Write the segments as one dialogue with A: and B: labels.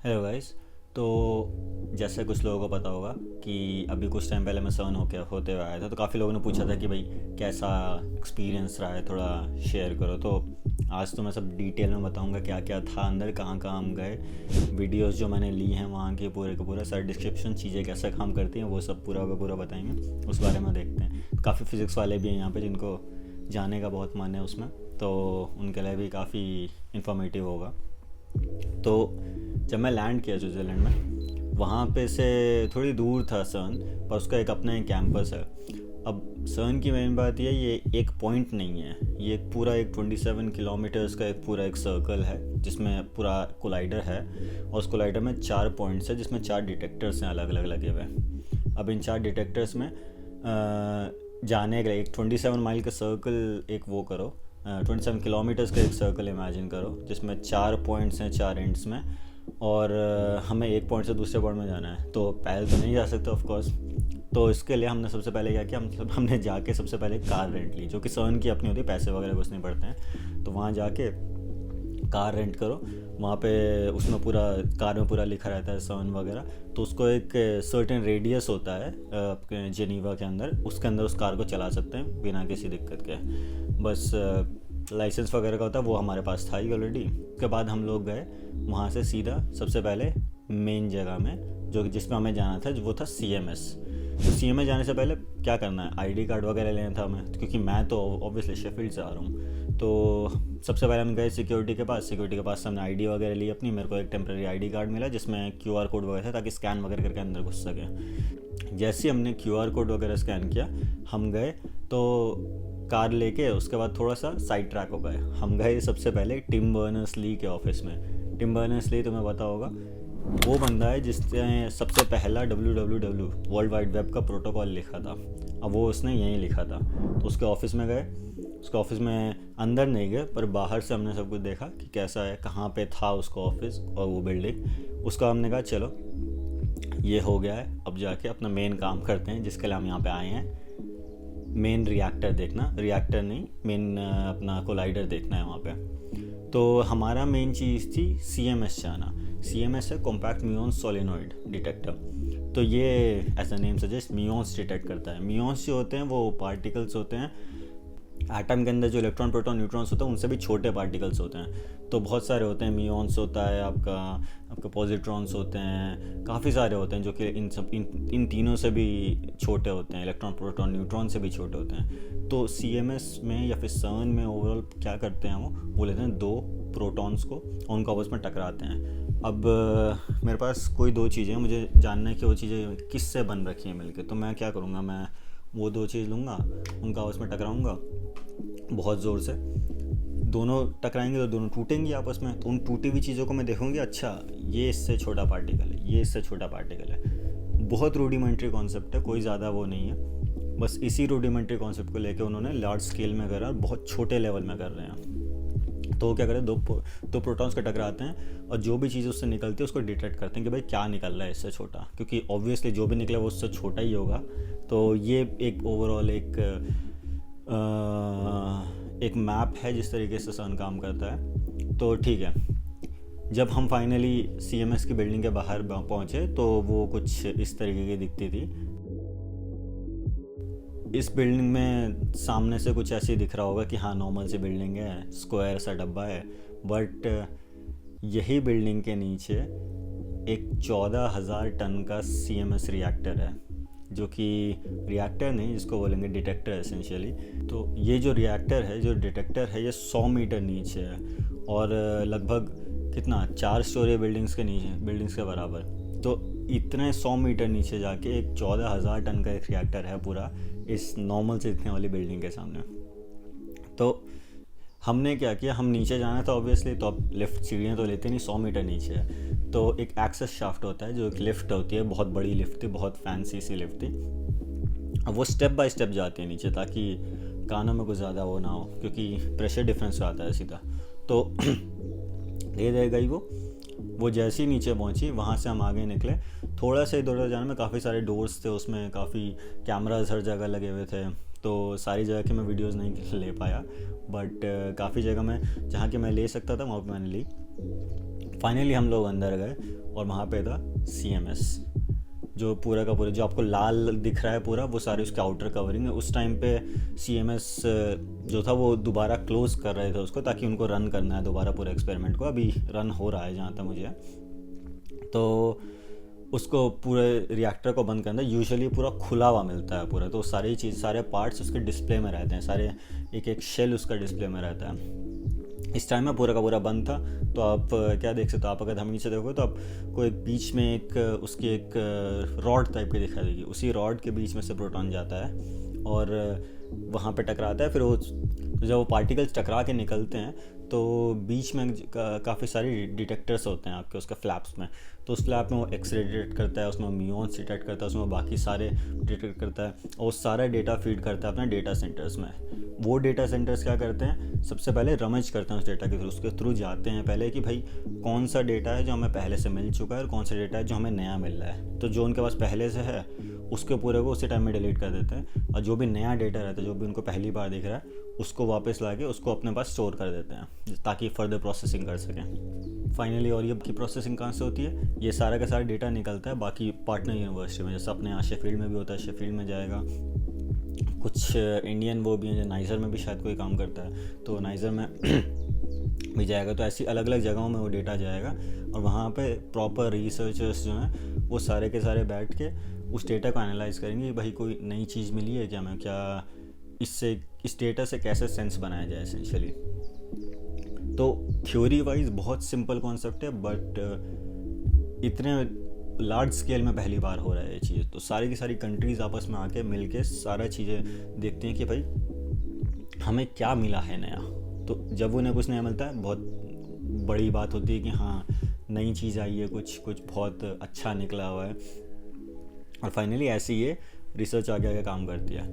A: Hello guys. तो जैसे कुछ लोगों को पता होगा कि अभी कुछ टाइम पहले मैं सर्न होते हुए आया था, तो काफ़ी लोगों ने पूछा था कि भाई कैसा एक्सपीरियंस रहा है, थोड़ा शेयर करो। तो आज तो मैं सब डिटेल में बताऊंगा क्या क्या था अंदर, कहाँ कहाँ हम गए, वीडियोस जो मैंने ली हैं वहाँ के पूरे का पूरा सारे डिस्क्रिप्शन, चीज़ें कैसे काम करती हैं वो सब पूरा का पूरा बताएंगे। उस बारे में देखते हैं। काफ़ी फिज़िक्स वाले भी हैं यहाँ पे जिनको जाने का बहुत मन है उसमें, तो उनके लिए भी काफ़ी इन्फॉर्मेटिव होगा। तो जब मैं लैंड किया स्विट्ज़रलैंड में, वहाँ पे से थोड़ी दूर था सर्न, पर उसका एक अपना एक कैंपस है। अब सर्न की मेन बात ये एक पॉइंट नहीं है, ये एक पूरा एक 27 किलोमीटर्स का एक पूरा एक सर्कल है जिसमें पूरा कोलाइडर है, और उस कोलाइडर में 4 पॉइंट्स है जिसमें 4 डिटेक्टर्स हैं अलग अलग लगे हुए। अब इन 4 डिटेक्टर्स में जाने के लिए एक 27 माइल का सर्कल, एक वो करो, 27 किलोमीटर्स का एक सर्कल इमेजिन करो जिसमें 4 पॉइंट्स हैं 4 एंड्स में, और हमें एक पॉइंट से दूसरे पॉइंट में जाना है। तो पैदल तो नहीं जा सकते ऑफ कोर्स। तो इसके लिए हमने सबसे पहले क्या किया, हमने जाके सबसे पहले कार रेंट ली, जो कि सर्न की अपनी होती है, पैसे वगैरह कुछ नहीं पड़ते हैं। तो वहाँ जाके कार रेंट करो। वहाँ पे उसमें पूरा कार में पूरा लिखा रहता है सर्न वगैरह। तो उसको एक सर्टेन रेडियस होता है आपके जेनीवा के अंदर, उसके अंदर उस कार को चला सकते हैं बिना किसी दिक्कत के। बस लाइसेंस वगैरह का होता है, वो हमारे पास था ही ऑलरेडी। उसके बाद हम लोग गए वहाँ से सीधा सबसे पहले मेन जगह में, जो जिसमें हमें जाना था, वो था CMS। तो CMS जाने से पहले क्या करना है, ID कार्ड वगैरह लेना था हमें, क्योंकि मैं तो ऑब्वियसली शेफील्ड से आ रहा हूँ। तो सबसे पहले हम गए सिक्योरिटी के पास हमने ID वगैरह ली अपनी। मेरे को एक टेम्प्रेरी ID कार्ड मिला जिसमें QR कोड वगैरह था, ताकि स्कैन वगैरह करके अंदर घुस सके। जैसे ही हमने QR कोड वगैरह स्कैन किया, हम गए तो कार लेके उसके बाद थोड़ा सा साइड ट्रैक हो गए। हम गए सबसे पहले टिम बर्नर्स-ली के ऑफिस में। टिम बर्नर्स-ली तुम्हें पता होगा, वो बंदा है जिसने सबसे पहला WWW वर्ल्ड वाइड वेब का प्रोटोकॉल लिखा था। अब वो उसने यहीं लिखा था। तो उसके ऑफिस में गए। उसके ऑफिस में अंदर नहीं गए, पर बाहर से हमने सब कुछ देखा कि कैसा है, कहाँ पे था उसका ऑफिस और वो बिल्डिंग। उसका हमने कहा चलो ये हो गया है, अब जाके अपना मेन काम करते हैं जिसके लिए हम यहाँ पे आए हैं। मेन रिएक्टर देखना, रिएक्टर नहीं, मेन अपना कोलाइडर देखना है वहाँ पे। तो हमारा मेन चीज़ थी CMS जाना। CMS है कॉम्पैक्ट म्यूऑन सोलेनॉइड डिटेक्टर। तो ये ऐसा नेम सजेस्ट म्यूऑन्स डिटेक्ट करता है। म्यूऑन्स जो होते हैं वो पार्टिकल्स होते हैं एटम के अंदर, जो इलेक्ट्रॉन प्रोटॉन न्यूट्रॉन्स होते हैं उनसे भी छोटे पार्टिकल्स होते हैं। तो बहुत सारे होते हैं, म्यूऑन्स होता है आपका पॉजिट्रॉन्स होते हैं, काफ़ी सारे होते हैं जो कि इन तीनों से भी छोटे होते हैं, इलेक्ट्रॉन प्रोटॉन न्यूट्रॉन से भी छोटे होते हैं। तो CMS में या फिर सर्न में ओवरऑल क्या करते हैं, वो लेते हैं 2 प्रोटॉन्स को और उनको आपस में टकराते हैं। अब मेरे पास कोई 2 चीज़ें हैं, मुझे जानना है कि वो चीज़ें किससे बन रखी हैं मिलके। तो मैं क्या करूँगा, मैं वो 2 चीज़ लूँगा, उनका आपस में टकराऊँगा बहुत ज़ोर से। दोनों टकराएंगे तो दोनों टूटेंगी आपस में। तो उन टूटी हुई चीज़ों को मैं देखूँगी, अच्छा ये इससे छोटा पार्टिकल है, ये इससे छोटा पार्टिकल है। बहुत रूडिमेंट्री कॉन्सेप्ट है, कोई ज़्यादा वो नहीं है। बस इसी रूडिमेंट्री कॉन्सेप्ट को लेके उन्होंने लार्ज स्केल में करा और बहुत छोटे लेवल में कर रहे हैं। तो क्या करें, दो प्रोटॉन्स का टकराते हैं और जो भी चीज़ उससे निकलती है उसको डिटेक्ट करते हैं कि भाई क्या निकल रहा है इससे छोटा, क्योंकि ऑब्वियसली जो भी निकला वो उससे छोटा ही होगा। तो ये एक ओवरऑल एक मैप है जिस तरीके से सन काम करता है। तो ठीक है, जब हम फाइनली CMS की बिल्डिंग के बाहर पहुँचे तो वो कुछ इस तरीके की दिखती थी। इस बिल्डिंग में सामने से कुछ ऐसे दिख रहा होगा कि हाँ नॉर्मल सी बिल्डिंग है, स्क्वायर सा डब्बा है। बट यही बिल्डिंग के नीचे एक 14,000 टन का CMS रिएक्टर है, जो कि रिएक्टर नहीं, जिसको बोलेंगे डिटेक्टर एसेंशियली। तो ये जो रिएक्टर है, जो डिटेक्टर है, ये 100 मीटर नीचे है और लगभग कितना 4 स्टोरी बिल्डिंग्स के बराबर। तो इतने 100 मीटर नीचे जाके एक 14,000 टन का एक रिएक्टर है पूरा इस नॉर्मल से दिखने वाली बिल्डिंग के सामने। तो हमने क्या किया, हम नीचे जाना था ऑब्वियसली, तो अब लिफ्ट सीढ़ियाँ तो लेते नहीं, 100 मीटर नीचे है। तो एक एक्सेस शाफ्ट होता है, जो एक लिफ्ट होती है, बहुत बड़ी लिफ्ट थी, बहुत फैंसी सी लिफ्ट थी। अब वो स्टेप बाय स्टेप जाती है नीचे, ताकि कानों में कुछ ज़्यादा वो ना हो, क्योंकि प्रेशर डिफरेंस आता है सीधा। तो दे गई वो जैसे ही नीचे पहुंची, वहाँ से हम आगे निकले। थोड़ा सा इधर उधर जाने में काफ़ी सारे डोर्स थे, उसमें काफ़ी कैमराज हर जगह लगे हुए थे। तो सारी जगह की मैं वीडियोस नहीं ले पाया, बट काफ़ी जगह में जहाँ की मैं ले सकता था वहाँ पर मैंने ली। फाइनली हम लोग अंदर गए और वहाँ पे था CMS, जो पूरा का पूरा जो आपको लाल दिख रहा है पूरा, वो सारी उसके आउटर कवरिंग है। उस टाइम पे CMS जो था वो दोबारा क्लोज़ कर रहे थे उसको, ताकि उनको रन करना है दोबारा पूरे एक्सपेरिमेंट को। अभी रन हो रहा है जहाँ तक मुझे, तो उसको पूरे रिएक्टर को बंद करना यूजुअली पूरा खुला हुआ मिलता है पूरा, तो सारी चीज़ सारे पार्ट्स उसके डिस्प्ले में रहते हैं, सारे एक एक शेल उसका डिस्प्ले में रहता है। इस टाइम में पूरा का पूरा बंद था। तो आप क्या देख सकते हो, आप अगर धमनी से देखोगे तो आपको एक बीच में एक उसकी एक रॉड टाइप की दिखाई देगी। उसी रॉड के बीच में से प्रोटॉन जाता है और वहाँ पे टकराता है। फिर वो जब वो पार्टिकल्स टकरा के निकलते हैं तो बीच में काफ़ी सारे डिटेक्टर्स होते हैं आपके उसके फ्लैप्स में। तो उस फ्लैप में वो एक्सरे डिटेक्ट करता है, उसमें म्यून्स डिटेक्ट करता है, उसमें बाकी सारे डिटेक्ट करता है और सारा डेटा फीड करता है अपने डेटा सेंटर्स में। वो डेटा सेंटर्स क्या करते हैं, सबसे पहले रमज करते हैं उस डेटा के थ्रू, उसके थ्रू जाते हैं पहले कि भाई कौन सा डेटा है जो हमें पहले से मिल चुका है और कौन सा डेटा है जो हमें नया मिल रहा है। तो जो उनके पास पहले से है उसके पूरे को उसी टाइम में डिलीट कर देते हैं, और जो भी नया डेटा रहता है जो भी उनको पहली बार दिख रहा है उसको वापस ला के उसको अपने पास स्टोर कर देते हैं ताकि फर्दर प्रोसेसिंग कर सकें फाइनली। और ये की प्रोसेसिंग कहाँ से होती है, ये सारा का सारा डेटा निकलता है बाकी पार्टनर यूनिवर्सिटी में, जैसे अपने यहाँ शेफील्ड में भी होता है, शेफील्ड में जाएगा। कुछ इंडियन वो भी हैं जो नाइजर में भी शायद कोई काम करता है, तो नाइजर में भी जाएगा। तो ऐसी अलग अलग जगहों में वो डेटा जाएगा और वहाँ पे प्रॉपर रिसर्चर्स जो हैं वो सारे के सारे बैठ के उस डेटा को एनालाइज करेंगे कि भाई कोई नई चीज़ मिली है क्या, मैं क्या इससे इस डेटा से कैसे सेंस बनाया जाए एसेंशियली। तो थ्योरी वाइज बहुत सिंपल कॉन्सेप्ट है, बट इतने लार्ज स्केल में पहली बार हो रहा है ये चीज़। तो सारी की सारी कंट्रीज़ आपस में आके मिल के सारा चीज़ें देखती हैं कि भाई हमें क्या मिला है नया। तो जब उन्हें कुछ नया मिलता है बहुत बड़ी बात होती है कि हाँ नई चीज़ आई है, कुछ बहुत अच्छा निकला हुआ है। और फाइनली ऐसे ये रिसर्च आगे आगे काम करती है।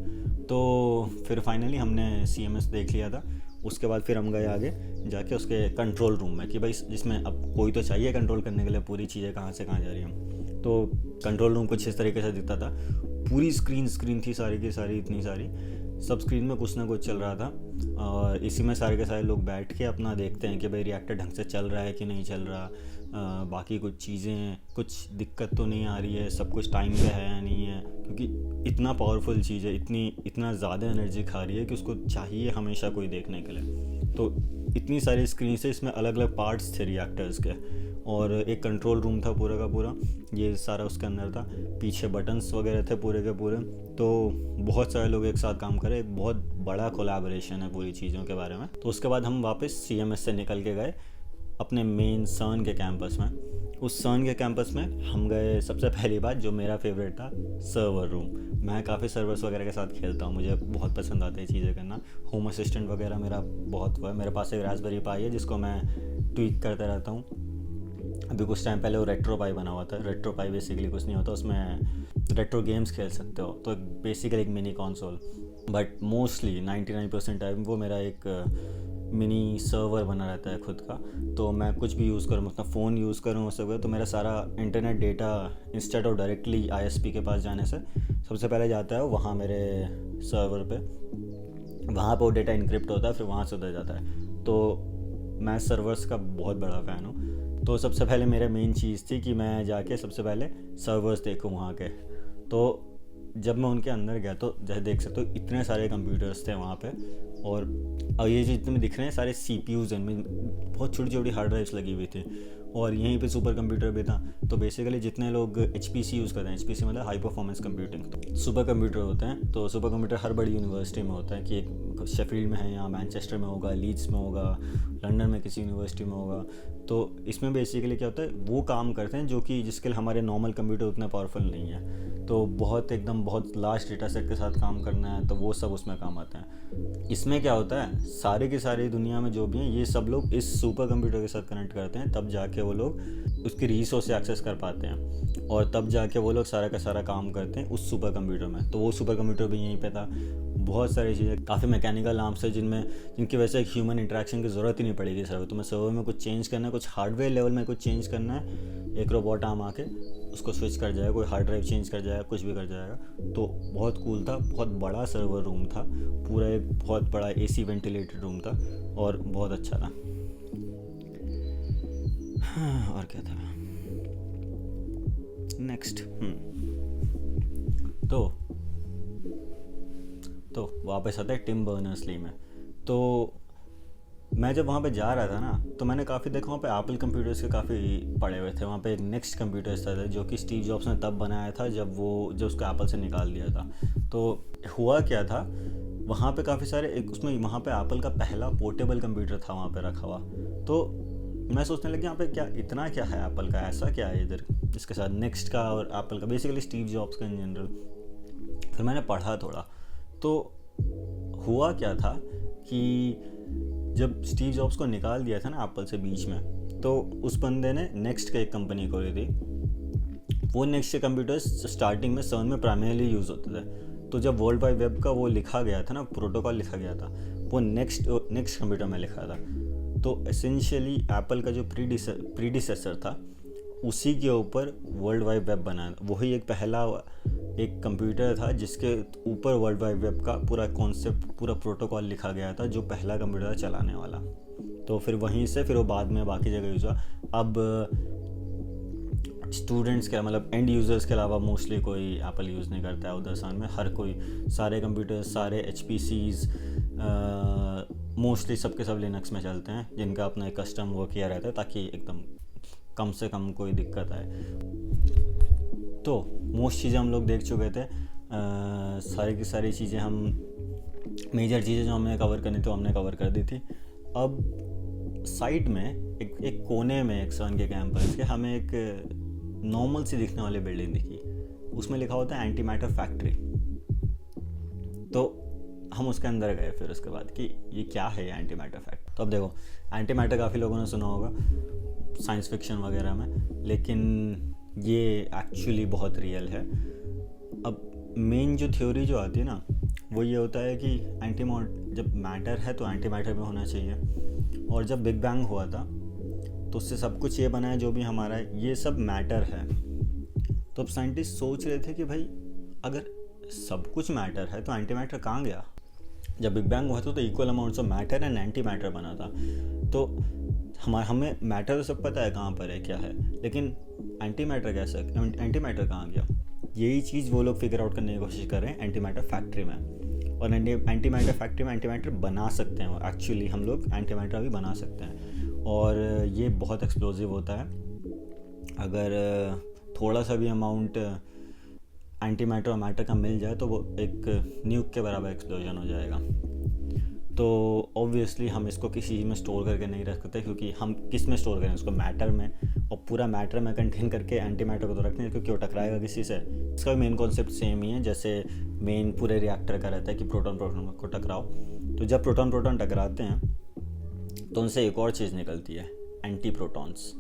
A: तो फिर फाइनली हमने CMS देख लिया था। उसके बाद फिर हम गए आगे जाके उसके कंट्रोल रूम में कि भाई जिसमें अब कोई तो चाहिए कंट्रोल करने के लिए पूरी चीज़ें कहाँ से कहाँ जा रही हैं। तो कंट्रोल रूम कुछ इस तरीके से दिखता था, पूरी स्क्रीन थी सारी की सारी, इतनी सारी, सब स्क्रीन में कुछ ना कुछ चल रहा था और इसी में सारे के सारे लोग बैठ के अपना देखते हैं कि भाई रिएक्टर ढंग से चल रहा है कि नहीं चल रहा, बाकी कुछ चीज़ें कुछ दिक्कत तो नहीं आ रही है, सब कुछ टाइम पे है या नहीं है, क्योंकि इतना पावरफुल चीज़ है, इतना ज़्यादा एनर्जी खा रही है कि उसको चाहिए हमेशा कोई देखने के लिए। तो इतनी सारी स्क्रीन से इसमें अलग अलग पार्ट्स थे रिएक्टर्स के और एक कंट्रोल रूम था पूरा का पूरा, ये सारा उसके अंदर था, पीछे बटन्स वगैरह थे पूरे के पूरे। तो बहुत सारे लोग एक साथ काम करे, एक बहुत बड़ा कोलैबोरेशन है पूरी चीज़ों के बारे में। तो उसके बाद हम वापस CMS से निकल के गए अपने मेन CERN के कैंपस में। उस CERN के कैंपस में हम गए, सबसे पहली बात जो मेरा फेवरेट था, सर्वर रूम। मैं काफ़ी सर्वर्स वगैरह के साथ खेलता हूँ, मुझे बहुत पसंद आती है चीज़ें करना। होम असिस्टेंट वगैरह मेरा बहुत हुआ है, मेरे पास एक रास्पबेरी पाई है जिसको मैं ट्वीक करता रहता हूँ। अभी कुछ टाइम पहले वो रेट्रो पाई बना हुआ था। रेट्रो पाई बेसिकली कुछ नहीं होता, उसमें रेट्रो गेम्स खेल सकते हो, तो बेसिकली एक mini console, but mostly 99% time वो मेरा एक मिनी सर्वर बना रहता है खुद का। तो मैं कुछ भी यूज़ करूँ, मतलब फ़ोन यूज़ करूँ उस वगैरह, तो मेरा सारा internet data instead of directly ISP के पास जाने से सबसे पहले जाता है वहाँ मेरे सर्वर पे, वहाँ पर वो डेटा इनक्रिप्ट होता है, फिर वहाँ से उधर जाता है। तो मैं सर्वर्स का बहुत बड़ा फ़ैन हूँ। तो सबसे पहले मेरा मेन चीज़ थी कि मैं जाके सबसे पहले सर्वर्स देखूँ वहाँ के। तो जब मैं उनके अंदर गया तो जैसे देख सकते हो इतने सारे कंप्यूटर्स थे वहाँ पे, और ये जो जितने दिख रहे हैं सारे CPUs, इनमें बहुत छोटी छोटी हार्ड ड्राइव्स लगी हुई थी और यहीं पे सुपर कंप्यूटर भी था। तो बेसिकली जितने लोग HPC यूज़ करते हैं, HPC मतलब high performance computing, super computer होते हैं। तो सुपर कंप्यूटर हर बड़ी यूनिवर्सिटी में होता है कि एक शेफील्ड में है, यहाँ मैनचेस्टर में होगा, लीड्स में होगा, लंदन में किसी यूनिवर्सिटी में होगा। तो इसमें बेसिकली क्या होता है, वो काम करते हैं जो कि जिसके लिए हमारे नॉर्मल कंप्यूटर उतना पावरफुल नहीं है। तो बहुत लार्ज डेटा सेट के साथ काम करना है, तो वो सब उसमें काम आता है। इसमें क्या होता है, सारे के सारे दुनिया में जो भी हैं ये सब लोग इस सुपर कंप्यूटर के साथ कनेक्ट करते हैं, तब जाके वो लोग उसकी रिसोर्स से एक्सेस कर पाते हैं और तब जाके वो लोग सारा का सारा काम करते हैं उस सुपर कंप्यूटर में। तो वो सुपर कंप्यूटर भी यहीं पे था। बहुत सारी चीज़ें, काफ़ी मैकेनिकल आर्म्स है जिनकी वजह से एक ह्यूमन इंटरेक्शन की ज़रूरत ही नहीं पड़ेगी सर्वर। तुम्हें सर्वर में कुछ चेंज करना है, कुछ हार्डवेयर लेवल में कुछ चेंज करना है, एक रोबोट आर्म आके उसको स्विच कर जाएगा, कोई हार्ड ड्राइव चेंज कर जाएगा, कुछ भी कर जाएगा। तो बहुत कूल था, बहुत बड़ा सर्वर रूम था, पूरा एक बहुत बड़ा AC वेंटिलेटेड रूम था और बहुत अच्छा था। हाँ, और क्या था नेक्स्ट। तो वापस आता है टिम बर्नर्स-ली में। तो मैं जब वहाँ पे जा रहा था ना, तो मैंने काफ़ी देखा वहाँ पे एप्पल कंप्यूटर्स के काफ़ी पड़े हुए थे। वहाँ पे एक नेक्स्ट कंप्यूटर्स था जो कि स्टीव जॉब्स ने तब बनाया था जब उसको एप्पल से निकाल दिया था। तो हुआ क्या था, वहाँ पे काफ़ी सारे उसमें वहाँ पे एप्पल का पहला पोर्टेबल कंप्यूटर था वहाँ पे रखा हुआ। तो मैं सोचने लगी यहाँ पे क्या है एप्पल का, ऐसा क्या है इधर इसके साथ नेक्स्ट का और एप्पल का, बेसिकली स्टीव जॉब्स का इन जनरल। फिर मैंने पढ़ा थोड़ा, तो हुआ क्या था कि जब स्टीव जॉब्स को निकाल दिया था ना एप्पल से बीच में, तो उस बंदे ने नेक्स्ट का एक कंपनी खोली थी। वो नेक्स्ट के कंप्यूटर्स स्टार्टिंग में सर्न में प्राइमरीली यूज़ होते थे। तो जब वर्ल्ड वाइड वेब का वो लिखा गया था ना, प्रोटोकॉल लिखा गया था, वो नेक्स्ट कंप्यूटर में लिखा था। तो एसेंशियली एप्पल का जो प्रीडिसेसर था उसी के ऊपर वर्ल्ड वाइड वेब बना, वही एक पहला एक कंप्यूटर था जिसके ऊपर वर्ल्ड वाइड वेब का पूरा कॉन्सेप्ट, पूरा प्रोटोकॉल लिखा गया था, जो पहला कंप्यूटर चलाने वाला। तो फिर वहीं से फिर वो बाद में बाकी जगह यूज़ हुआ। अब स्टूडेंट्स के मतलब एंड यूज़र्स के अलावा मोस्टली कोई एप्पल यूज़ नहीं करता है उधर सान में। हर कोई, सारे कंप्यूटर्स, सारे HPCs मोस्टली सबके सब लिनक्स में चलते हैं, जिनका अपना एक कस्टम वो किया रहता है ताकि एकदम कम से कम कोई दिक्कत आए। तो मोस्ट चीज़ें हम लोग देख चुके थे, सारी की सारी चीज़ें, हम मेजर चीज़ें जो हमने कवर करनी थी हमने कवर कर दी थी। अब साइड में एक कोने में एक सन के कैंपस के हमें एक नॉर्मल सी दिखने वाली बिल्डिंग दिखी। उसमें लिखा होता है एंटी मैटर फैक्ट्री। तो हम उसके अंदर गए फिर उसके बाद कि ये क्या है एंटी मैटर फैक्ट्री। तो अब देखो, एंटी मैटर काफ़ी लोगों ने सुना होगा साइंस फिक्शन वगैरह में, लेकिन ये एक्चुअली बहुत रियल है। अब मेन जो थ्योरी जो आती है ना, वो ये होता है कि जब मैटर है तो एंटी मैटर भी होना चाहिए। और जब बिग बैंग हुआ था तो उससे सब कुछ ये बना है जो भी हमारा है, ये सब मैटर है। तो अब साइंटिस्ट सोच रहे थे कि भाई अगर सब कुछ मैटर है तो एंटी मैटर कहाँ गया। जब बिग बैंग हुआ था तो equal amounts of matter and anti matter बना था। तो हमें मैटर तो सब पता है कहाँ पर है, क्या है, लेकिन एंटी मैटर एंटी मैटर कहाँ गया, यही चीज़ वो लोग फिगर आउट करने की कोशिश कर रहे हैं एंटी मैटर फैक्ट्री में। और एंटी मैटर फैक्ट्री में एंटी मैटर बना सकते हैं, एक्चुअली हम लोग एंटी मैटर भी बना सकते हैं। और ये बहुत एक्सप्लोजिव होता है। अगर थोड़ा सा भी अमाउंट एंटी मैटर और मैटर का मिल जाए तो वो एक न्यूक के बराबर एक्सप्लोजन हो जाएगा। तो ऑब्वियसली हम इसको किसी चीज़ में स्टोर करके नहीं रख सकते, क्योंकि हम किस में स्टोर करें उसको, मैटर में, और पूरा मैटर में कंटेन करके एंटी मैटर को तो रखते हैं क्योंकि वो टकराएगा किसी से। इसका भी मेन कॉन्सेप्ट सेम ही है, जैसे मेन पूरे रिएक्टर का रहता है कि प्रोटॉन को टकराओ। तो जब प्रोटॉन टकराते हैं तो उनसे एक और चीज़ निकलती है, anti protons.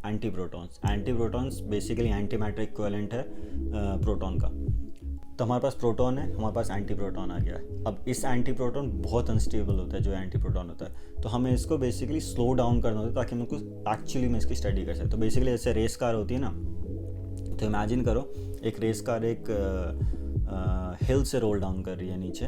A: Anti protons basically anti matter equivalent है प्रोटॉन का। तो हमारे पास प्रोटॉन है, हमारे पास एंटी प्रोटॉन आ गया है। अब इस एंटी प्रोटॉन बहुत अनस्टेबल होता है जो एंटी प्रोटॉन होता है, तो हमें इसको बेसिकली स्लो डाउन करना होता है ताकि हम उसको एक्चुअली में इसकी स्टडी कर सकें। तो बेसिकली जैसे रेस कार होती है ना, तो इमेजिन करो एक रेस कार एक हिल से रोल डाउन कर रही है नीचे,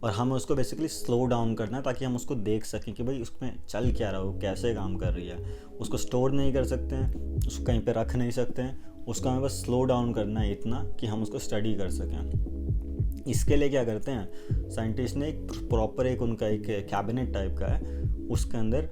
A: और हमें उसको बेसिकली स्लो डाउन करना है ताकि हम उसको देख सकें कि भाई उसमें चल क्या रहा है, वो कैसे काम कर रही है। उसको स्टोर नहीं कर सकते हैं, उसको कहीं पे रख नहीं सकते हैं, उसका हमें बस स्लो डाउन करना है इतना कि हम उसको स्टडी कर सकें। इसके लिए क्या करते हैं साइंटिस्ट ने, एक प्रॉपर एक उनका एक कैबिनेट टाइप का है, उसके अंदर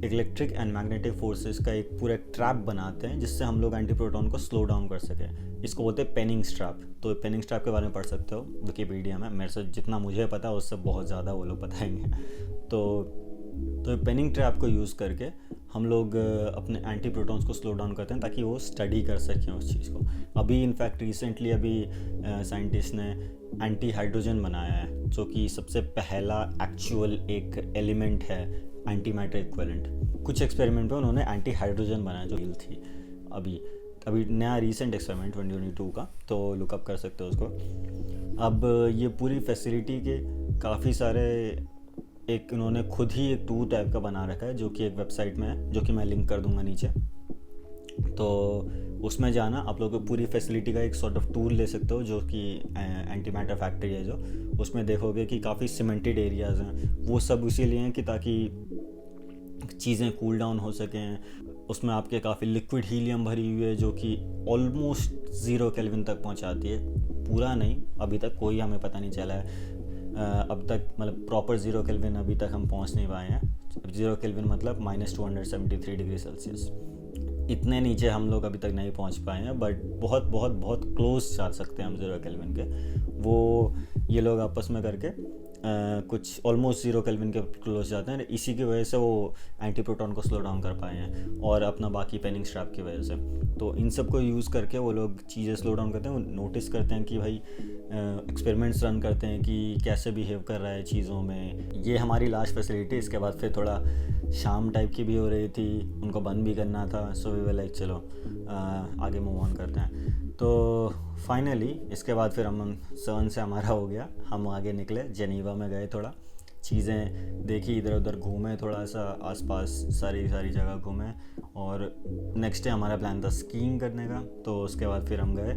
A: इलेक्ट्रिक एंड मैग्नेटिक फोर्सेस का एक पूरा ट्रैप बनाते हैं जिससे हम लोग एंटी प्रोटॉन को स्लो डाउन कर सकें। इसको बोलते हैं पेनिंग स्ट्रैप। तो पेनिंग स्ट्रैप के बारे में पढ़ सकते हो विकिपीडिया में, मेरे से जितना मुझे पता है उससे बहुत ज़्यादा वो लोग बताएंगे। तो पेनिंग ट्रैप को यूज़ करके हम लोग अपने एंटी प्रोटॉन्स को स्लो डाउन करते हैं ताकि वो स्टडी कर सकें उस चीज़ को। अभी इनफैक्ट रिसेंटली साइंटिस्ट ने एंटी हाइड्रोजन बनाया है, जो कि सबसे पहला एक्चुअल एक एलिमेंट है एंटी मैटर इक्विवेलेंट। कुछ एक्सपेरिमेंट पे उन्होंने एंटी हाइड्रोजन बनाया जो हिल थी। अभी नया रीसेंट एक्सपेरिमेंट 2022 का, तो लुकअप कर सकते हो उसको। अब ये पूरी फैसिलिटी के काफ़ी सारे एक उन्होंने खुद ही एक टूर टाइप का बना रखा है जो कि एक वेबसाइट में है, जो कि मैं लिंक कर दूंगा नीचे। तो उसमें जाना, आप लोग पूरी फैसिलिटी का एक सॉर्ट ऑफ टूर ले सकते हो, जो कि एंटी मैटर फैक्ट्री है जो। उसमें देखोगे कि काफ़ी सीमेंटेड एरियाज़ हैं, वो सब इसीलिए हैं कि ताकि चीज़ें कूल डाउन हो सकें। उसमें आपके काफ़ी लिक्विड हीलियम भरी हुई है जो कि ऑलमोस्ट 0 केल्विन तक पहुंचाती है। पूरा नहीं, अभी तक कोई हमें पता नहीं चला है अब तक, मतलब प्रॉपर 0 केल्विन अभी तक हम पहुंच नहीं पाए हैं। 0 केल्विन मतलब -273 डिग्री सेल्सियस, इतने नीचे हम लोग अभी तक नहीं पहुंच पाए हैं, बट बहुत बहुत बहुत क्लोज जा सकते हैं हम 0 केल्विन के। वो ये लोग आपस में करके कुछ ऑलमोस्ट 0 केल्विन के क्लोज जाते हैं। इसी की वजह से वो एंटी प्रोटॉन को स्लो डाउन कर पाए हैं, और अपना बाकी पेनिंग स्ट्रैप की वजह से। तो इन सब को यूज़ करके वो लोग चीज़ें स्लो डाउन करते हैं। वो नोटिस करते हैं कि भाई एक्सपेरिमेंट्स रन करते हैं कि कैसे बिहेव कर रहा है चीज़ों में। ये हमारी लास्ट फैसिलिटी। इसके बाद फिर थोड़ा शाम टाइप की भी हो रही थी, उनको बंद भी करना था। सो वी वर लाइक चलो आगे मूव ऑन करते हैं। तो फाइनली इसके बाद फिर हम सर्न से हमारा हो गया, हम आगे निकले, जेनीवा में गए, थोड़ा चीज़ें देखी, इधर उधर घूमे, थोड़ा सा आसपास सारी जगह घूमे। और नेक्स्ट डे हमारा प्लान था स्कीइंग करने का। तो उसके बाद फिर हम गए,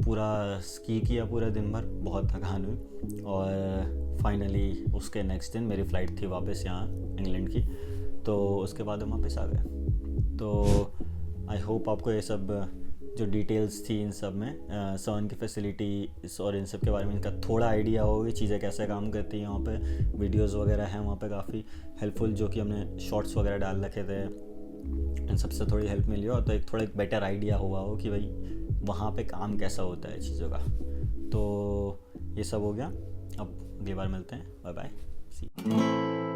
A: पूरा स्की किया पूरा दिन भर, बहुत थकान हुई। और फाइनली उसके नेक्स्ट दिन मेरी फ़्लाइट थी वापस यहाँ इंग्लैंड की। तो उसके बाद हम वापस आ गए। तो आई होप आपको ये सब जो डिटेल्स थी इन सब में सर्न की फैसिलिटी और इन सब के बारे में इनका थोड़ा आइडिया होगी, चीज़ें कैसे काम करती हैं। वहाँ पे वीडियोस वगैरह हैं वहाँ पे काफ़ी हेल्पफुल, जो कि हमने शॉर्ट्स वगैरह डाल रखे थे। इन सब से थोड़ी हेल्प मिली हो तो एक बेटर आइडिया हुआ हो कि भाई वहाँ पे काम कैसा होता है चीज़ों का। तो ये सब हो गया, अब अगली बार मिलते हैं, बाय बाय, सी।